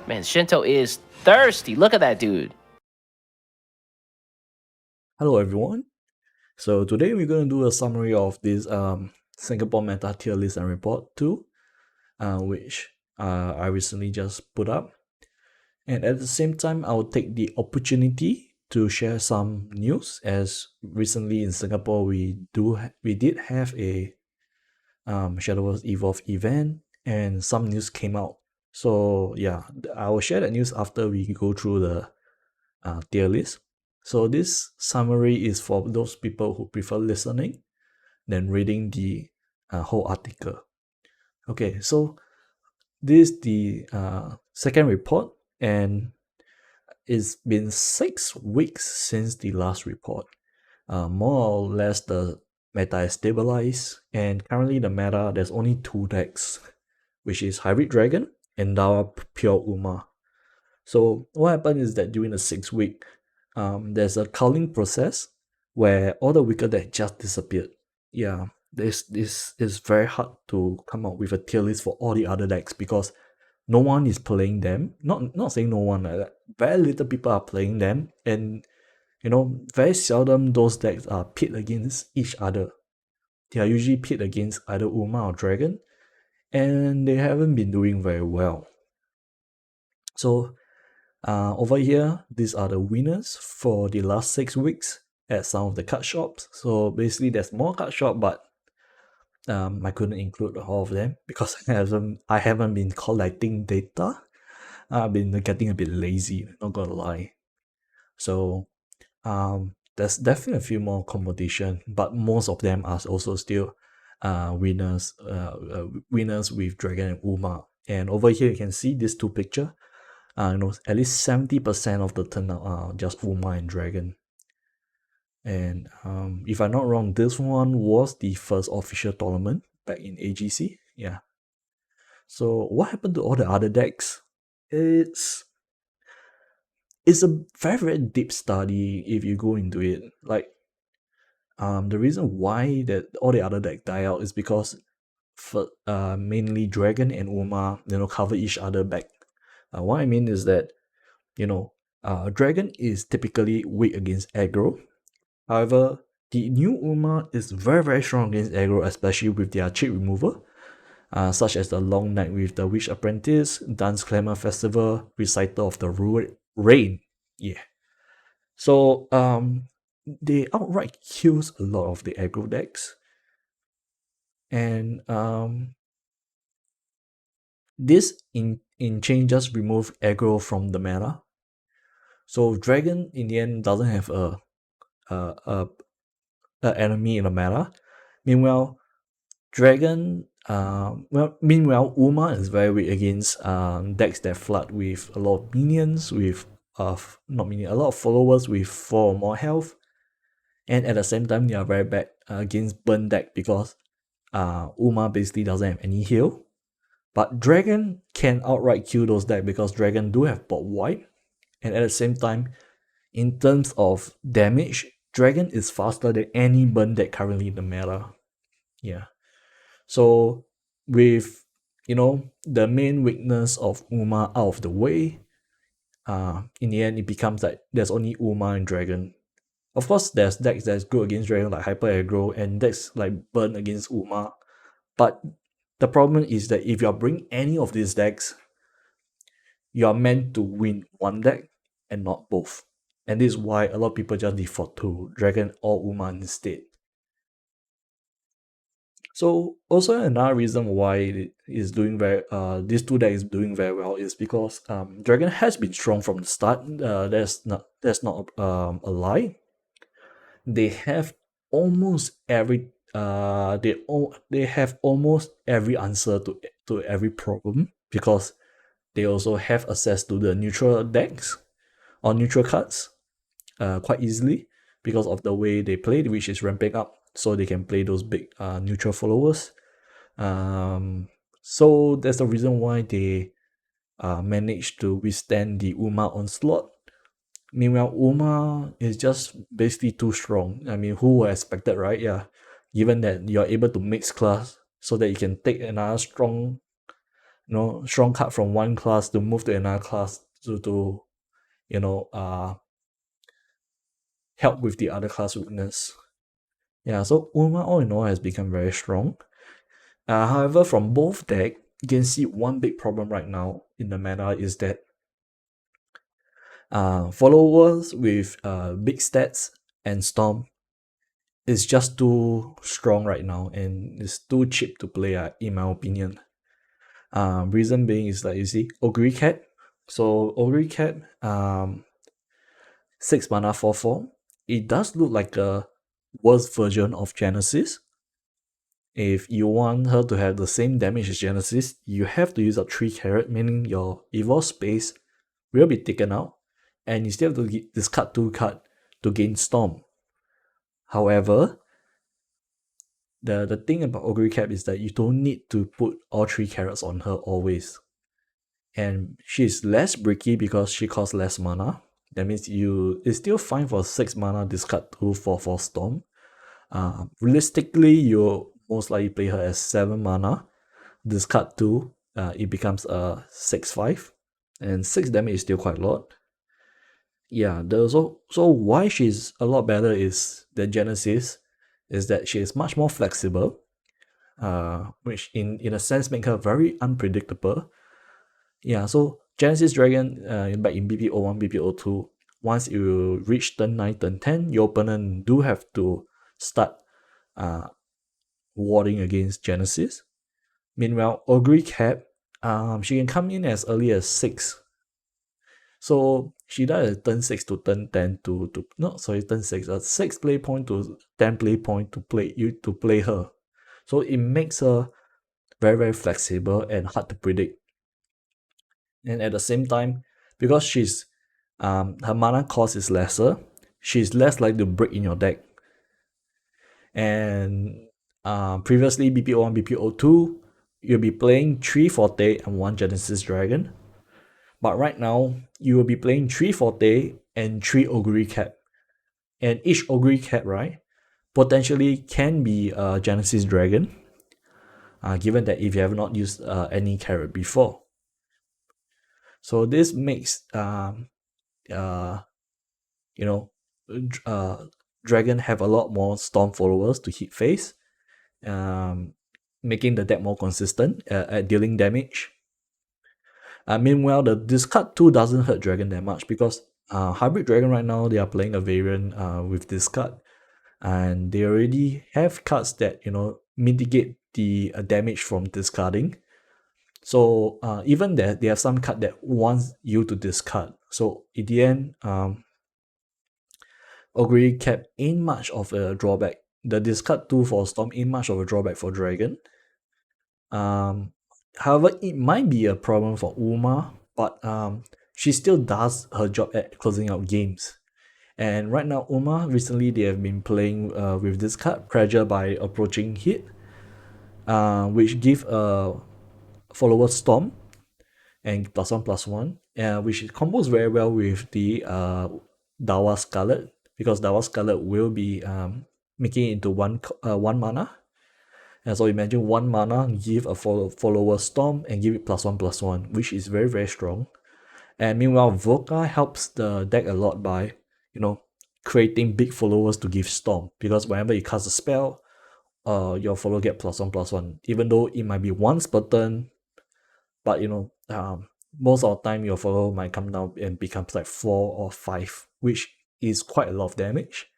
Man, Shinto is thirsty. Look at that dude. Hello everyone. So today we're going to do a summary of this Singapore Meta Tier List and Report 2, which I recently just put up. And at the same time, I'll take the opportunity to share some news, as recently in Singapore we did have a Shadowverse Evolve event, and some news came out. So yeah, I will share that news after we go through the tier list. So this summary is for those people who prefer listening than reading the whole article. Okay, so this is the second report, and it's been 6 weeks since the last report. More or less, the meta is stabilized, and currently the meta, there's only two decks, which is Hybrid Dragon and Dawa Pure Uma. So what happened is that during the 6 week, there's a culling process where all the weaker deck just disappeared. Yeah, this is very hard to come up with a tier list for all the other decks because no one is playing them. Not saying no one, like that. Very little people are playing them, and very seldom those decks are pit against each other. They are usually pit against either Uma or Dragon, and they haven't been doing very well. So over here, these are the winners for the last 6 weeks at some of the card shops. So basically, there's more card shop, but I couldn't include all of them because I haven't been collecting data. I've been getting a bit lazy, not gonna lie. So there's definitely a few more competition, but most of them are also still winners with Dragon and Uma. And over here, you can see these two pictures. At least 70% of the turnout are just Uma and Dragon. And if I'm not wrong, this one was the first official tournament back in AGC. Yeah. So what happened to all the other decks? It's it's a very, very deep study if you go into it. Like the reason why that all the other decks die out is because mainly Dragon and Uma cover each other back. What I mean is that Dragon is typically weak against aggro. However, the new Uma is very, very strong against aggro, especially with their cheat remover, such as the Long Night with the Witch Apprentice, Dance Clamor Festival, Reciter of the Rain. Yeah. So they outright kills a lot of the aggro decks. And this in chain just remove aggro from the meta. So Dragon in the end doesn't have a enemy in the meta. Meanwhile, meanwhile, Uma is very weak against decks that flood with a lot of minions, with not minion, a lot of followers with 4 or more health, and at the same time they are very bad against burn deck because Uma basically doesn't have any heal. But Dragon can outright kill those decks because Dragon do have bot wipe, and at the same time, in terms of damage, Dragon is faster than any burn deck currently in the meta. Yeah. So with the main weakness of Uma out of the way, in the end it becomes like there's only Uma and Dragon. Of course, there's decks that's good against Dragon like Hyper Aggro and decks like Burn against Uma. But the problem is that if you bring any of these decks, you are meant to win one deck and not both. And this is why a lot of people just default to Dragon or Uma instead. So also another reason why it is doing these two decks is doing very well is because Dragon has been strong from the start. That's not a lie. They have almost every they have almost every answer to every problem because they also have access to the neutral decks or neutral cards quite easily because of the way they play, which is ramping up, so they can play those big neutral followers. So that's the reason why they managed to withstand the Uma onslaught. Meanwhile, Uma is just basically too strong. I mean, who expected, right? Yeah, given that you're able to mix class so that you can take another strong strong card from one class to move to another class to help with the other class weakness. Yeah, so Uma all in all has become very strong. However, from both deck, you can see one big problem right now in the meta is that followers with big stats and Storm is just too strong right now and it's too cheap to play, in my opinion. Reason being is that you see Ogre Cat. So Ogre Cat, 6 mana 4/4. It does look like a worse version of Genesis. If you want her to have the same damage as Genesis, you have to use up 3 carrot, meaning your evolve space will be taken out, and you still have to discard 2 card to gain Storm. However, the thing about Ogre Cap is that you don't need to put all 3 carrots on her always. And she's less bricky because she costs less mana. That means it's still fine for 6 mana, discard 2 for Storm. Realistically, you most likely play her as 7 mana, discard 2, it becomes a 6/5, and 6 damage is still quite a lot. Yeah, so why she's a lot better is the Genesis, is that she is much more flexible, which in a sense make her very unpredictable. Yeah, so Genesis Dragon, back in BPO1, BPO2, once you reach turn 9, turn 10, your opponent do have to start warding against Genesis. Meanwhile, Ogre Cap, she can come in as early as 6. So she does turn 6 to turn 10 to no sorry turn 6, 6 play point to 10 play point to play her. So it makes her very, very flexible and hard to predict. And at the same time, because she's her mana cost is lesser, she's less likely to break in your deck. And previously BPO1, BPO2, you'll be playing 3 Forte and 1 Genesis Dragon. But right now, you will be playing 3 Forte and 3 Ogre Cap. And each Ogre Cap, right, potentially can be a Genesis Dragon, given that if you have not used any carrot before. So this makes Dragon have a lot more Storm followers to hit face, making the deck more consistent at dealing damage. Meanwhile, the discard 2 doesn't hurt Dragon that much because Hybrid Dragon right now, they are playing a variant with discard, and they already have cards that mitigate the damage from discarding. So even that, they have some card that wants you to discard. So in the end, Ogre Cap ain't much of a drawback. The discard 2 for Storm ain't much of a drawback for Dragon. However, it might be a problem for Uma, but she still does her job at closing out games. And right now, Uma, recently they have been playing with this card, Pressure by Approaching Hit, which give a follower Storm and +1/+1, which combos very well with the Dawa Scarlet, because Dawa Scarlet will be making it into one mana. And so imagine 1 mana, give a follower Storm and give it +1/+1, which is very, very strong. And meanwhile, Voka helps the deck a lot by, creating big followers to give Storm. Because whenever you cast a spell, your follower get +1/+1. Even though it might be once per turn, but most of the time your follower might come down and becomes like 4 or 5, which is quite a lot of damage.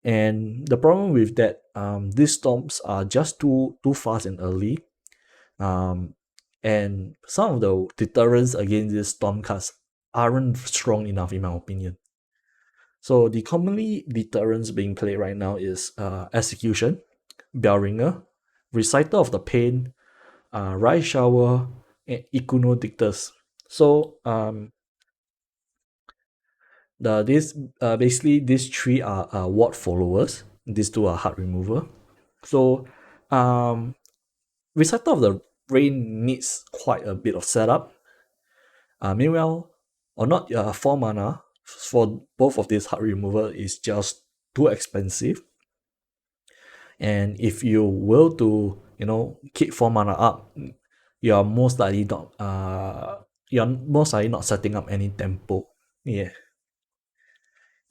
And the problem with that, these Storms are just too fast and early. And some of the deterrents against these Storm cards aren't strong enough in my opinion. So the commonly deterrents being played right now is Execution, Bellringer, Reciter of the Pain, Rise Shower, and Ikuno Dictus. So basically these 3 are ward followers. These 2 are hard remover. So Reciter of the Rain needs quite a bit of setup. Meanwhile, or not 4 mana for both of these hard removal is just too expensive. And if you will to keep 4 mana up, you're most likely not you're most likely not setting up any tempo. Yeah.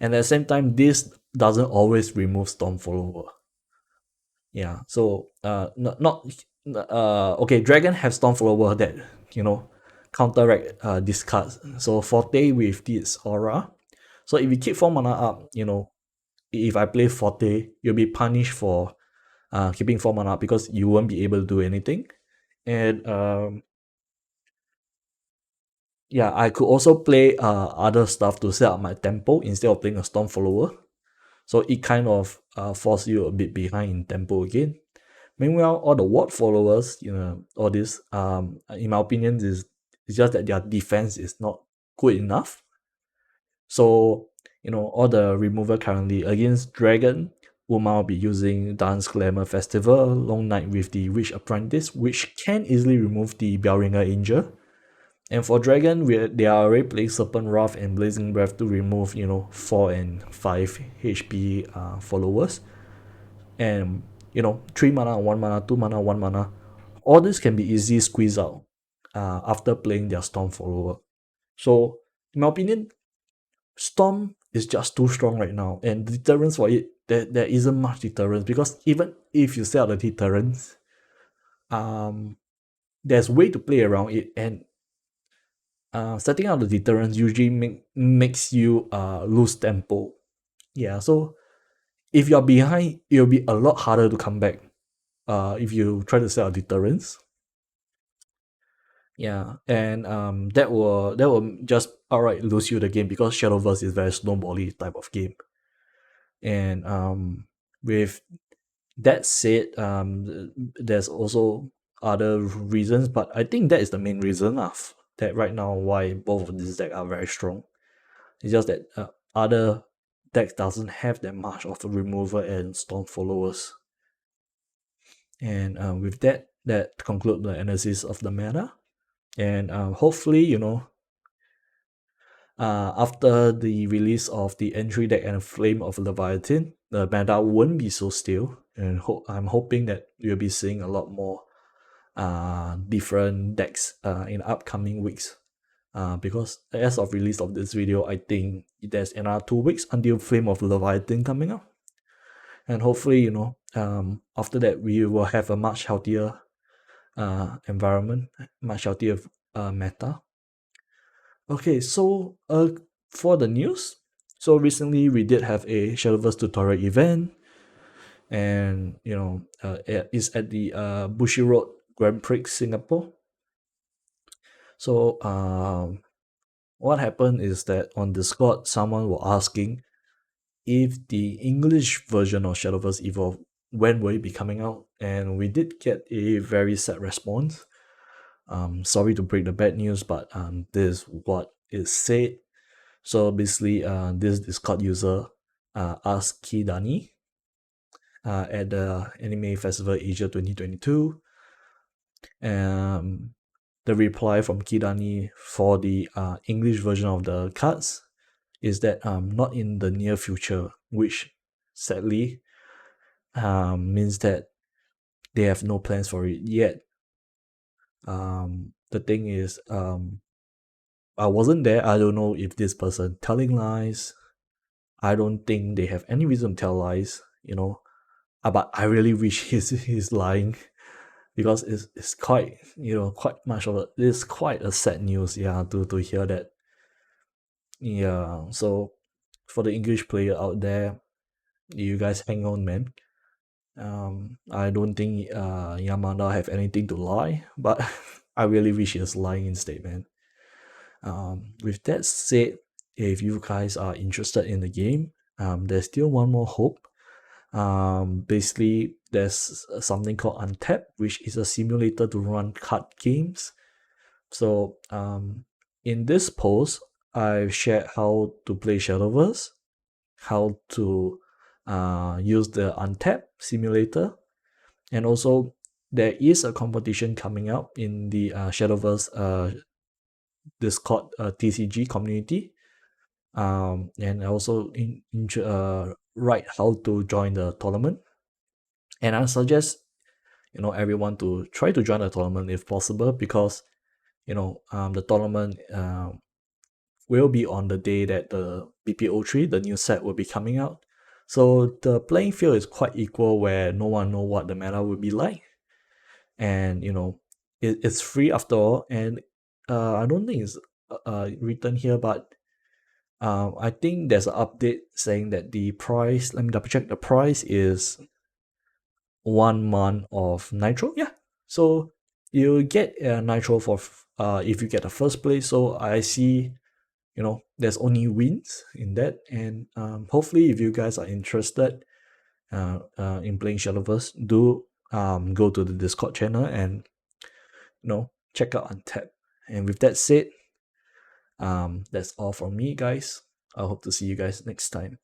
And at the same time, this doesn't always remove storm follower. Yeah. So not okay, dragon have storm follower that, you know, counteract these cards. So forte with this aura. So if you keep 4 mana up, you know, if I play forte, you'll be punished for keeping 4 mana up because you won't be able to do anything. And yeah, I could also play other stuff to set up my tempo instead of playing a storm follower. So it kind of force you a bit behind in tempo again. Meanwhile, all the ward followers, you know, all this, in my opinion, is it's just that their defense is not good enough. So, you know, all the remover currently against Dragon, Uma will be using Dance Glamour Festival, Long Night with the Witch Apprentice, which can easily remove the Bellringer Angel. And for Dragon, they are already playing Serpent Wrath and Blazing Breath to remove, you know, 4 and 5 HP followers. And, you know, 3 mana, 1 mana, 2 mana, 1 mana. All this can be easily squeezed out after playing their Storm follower. So, in my opinion, Storm is just too strong right now. And the deterrence for it, there isn't much deterrence because even if you set out the deterrence, there's way to play around it. And setting out the deterrence usually makes you lose tempo. Yeah, so if you're behind, it'll be a lot harder to come back if you try to set out deterrence. Yeah, and that will just outright lose you the game because Shadowverse is very snowbally type of game. And with that said, there's also other reasons, but I think that is the main reason of that right now why both of these decks are very strong. It's just that other decks doesn't have that much of a remover and storm followers. And with that, that conclude the analysis of the meta. And hopefully, you know, after the release of the entry deck and Flame of Leviathan, the meta won't be so still. And I'm hoping that we'll be seeing a lot more different decks in upcoming weeks. Because as of release of this video, I think there's another 2 weeks until Flame of Leviathan coming up. And hopefully, you know, after that we will have a much healthier environment, much healthier meta. Okay, so for the news, so recently we did have a Shadowverse tutorial event, and you know, it's at the Bushi Road Grand Prix Singapore. So what happened is that on Discord, someone was asking if the English version of Shadowverse Evolve, when will it be coming out, and we did get a very sad response. Sorry to break the bad news, but this is what is said. So basically, this Discord user asked Kidani at the Anime Festival Asia 2022. The reply from Kidani for the English version of the cards is that not in the near future, which sadly means that they have no plans for it yet. The thing is, I wasn't there. I don't know if this person telling lies. I don't think they have any reason to tell lies, you know. But I really wish he's lying because it's quite, you know, quite much of it's quite a sad news, yeah, to hear that. Yeah, so for the English player out there, you guys hang on, man. I don't think Yamada have anything to lie, but I really wish he was lying instead, man. With that said, if you guys are interested in the game, there's still one more hope. Basically, there's something called Untapped, which is a simulator to run card games. So, in this post, I've shared how to play Shadowverse, how to use the Untapped simulator, and also there is a competition coming up in the Shadowverse Discord TCG community. And I also write how to join the tournament. And I suggest everyone to try to join the tournament if possible, because the tournament will be on the day that the BPO3, the new set, will be coming out. So the playing field is quite equal, where no one know what the meta will be like. And it's free after all. And I don't think it's written here, but I think there's an update saying that the price, let me double check, the price is 1 month of Nitro. Yeah. So you get Nitro for if you get the first place. So I see, there's only wins in that. And hopefully, if you guys are interested in playing Shadowverse, do go to the Discord channel and check out Untapped. And with that said, that's all from me, guys. I hope to see you guys next time.